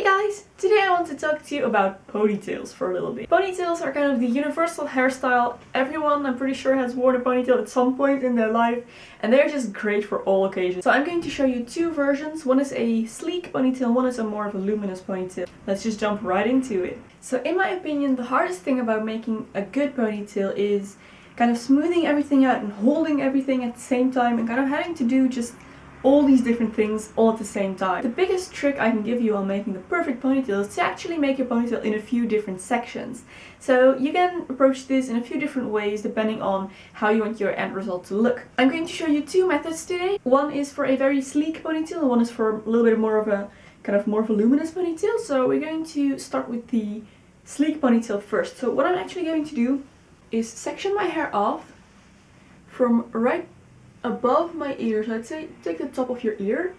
Hey guys! Today I want to talk to you about ponytails for a little bit. Ponytails are kind of the universal hairstyle. Everyone, I'm pretty sure, has worn a ponytail at some point in their life, and they're just great for all occasions. So I'm going to show you two versions. One is a sleek ponytail, one is a more voluminous ponytail. Let's just jump right into it. So in my opinion, the hardest thing about making a good ponytail is kind of smoothing everything out and holding everything at the same time and kind of having to do just all these different things all at the same time. The biggest trick I can give you on making the perfect ponytail is to actually make your ponytail in a few different sections. So you can approach this in a few different ways depending on how you want your end result to look. I'm going to show you two methods today. One is for a very sleek ponytail and one is for a little bit more of a kind of more voluminous ponytail. So we're going to start with the sleek ponytail first. So what I'm actually going to do is section my hair off from right above my ear. So I'd say take the top of your ear,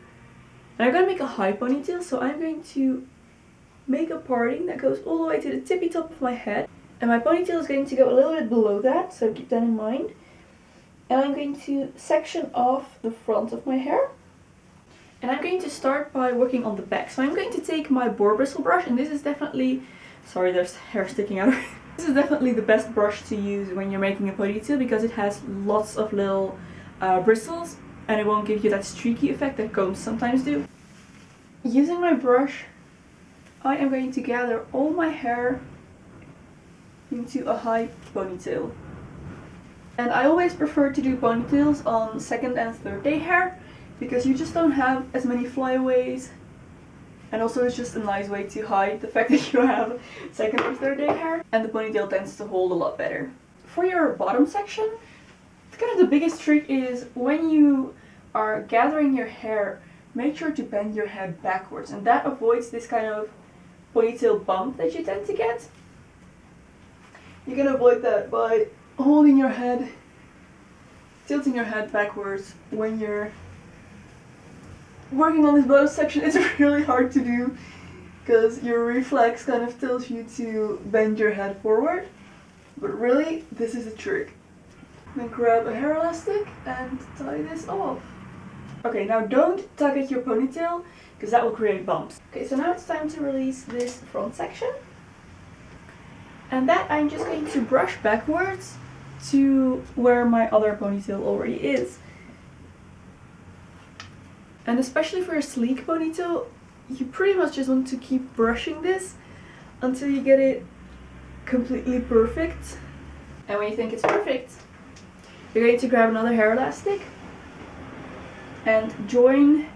and I'm gonna make a high ponytail, so I'm going to make a parting that goes all the way to the tippy top of my head, and my ponytail is going to go a little bit below that, so keep that in mind. And I'm going to section off the front of my hair, and I'm going to start by working on the back. So I'm going to take my boar bristle brush, and this is definitely, sorry, there's hair sticking out. This is definitely the best brush to use when you're making a ponytail because it has lots of little bristles, and it won't give you that streaky effect that combs sometimes do. Using my brush, I am going to gather all my hair into a high ponytail. And I always prefer to do ponytails on second and third day hair because you just don't have as many flyaways, and also it's just a nice way to hide the fact that you have second or third day hair, and the ponytail tends to hold a lot better. For your bottom section, kind of the biggest trick is when you are gathering your hair, make sure to bend your head backwards, and that avoids this kind of ponytail bump that you tend to get. You can avoid that by holding your head, tilting your head backwards when you're working on this bottom section. It's really hard to do because your reflex kind of tells you to bend your head forward, but really this is a trick. Then grab a hair elastic and tie this off. Okay, now don't tug at your ponytail because that will create bumps. Okay, so now it's time to release this front section. And that I'm just going to brush backwards to where my other ponytail already is. And especially for a sleek ponytail, you pretty much just want to keep brushing this until you get it completely perfect. And when you think it's perfect, you're going to grab another hair elastic and join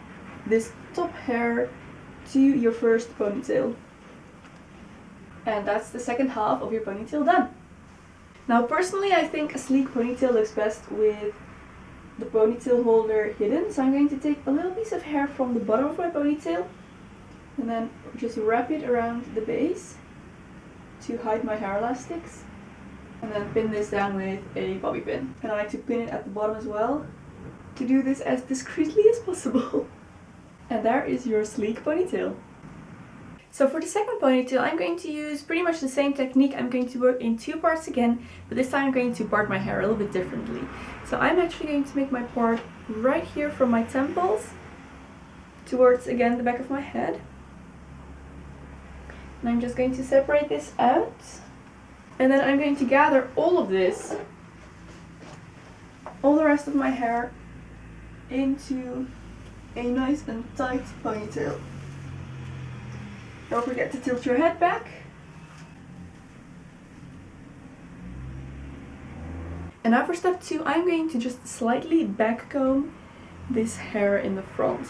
this top hair to your first ponytail. And that's the second half of your ponytail done. Now personally I think a sleek ponytail looks best with the ponytail holder hidden, so I'm going to take a little piece of hair from the bottom of my ponytail and then just wrap it around the base to hide my hair elastics. And then pin this down with a bobby pin. And I like to pin it at the bottom as well to do this as discreetly as possible. And there is your sleek ponytail. So for the second ponytail, I'm going to use pretty much the same technique. I'm going to work in two parts again, but this time I'm going to part my hair a little bit differently. So I'm actually going to make my part right here from my temples towards, again, the back of my head. And I'm just going to separate this out. And then I'm going to gather all of this, all the rest of my hair, into a nice and tight ponytail. Don't forget to tilt your head back. And now for step 2, I'm going to just slightly back comb this hair in the front.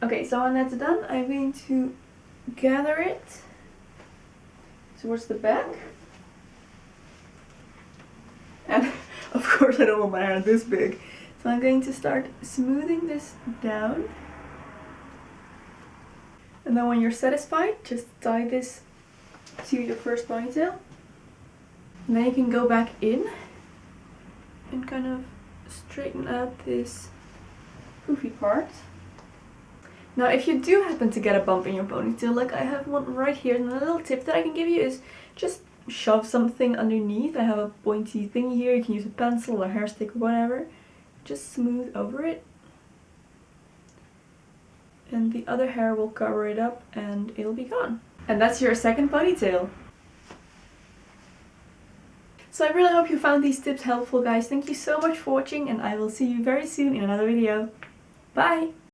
Okay, so when that's done, I'm going to gather it towards the back. And of course I don't want my hair this big. So I'm going to start smoothing this down. And then when you're satisfied, just tie this to your first ponytail. And then you can go back in and kind of straighten out this poofy part. Now if you do happen to get a bump in your ponytail, like I have one right here, and a little tip that I can give you is just shove something underneath. I have a pointy thing here, you can use a pencil or hair stick or whatever. just smooth over it. And the other hair will cover it up and it'll be gone. And that's your second ponytail. So I really hope you found these tips helpful, guys. Thank you so much for watching, and I will see you very soon in another video. Bye!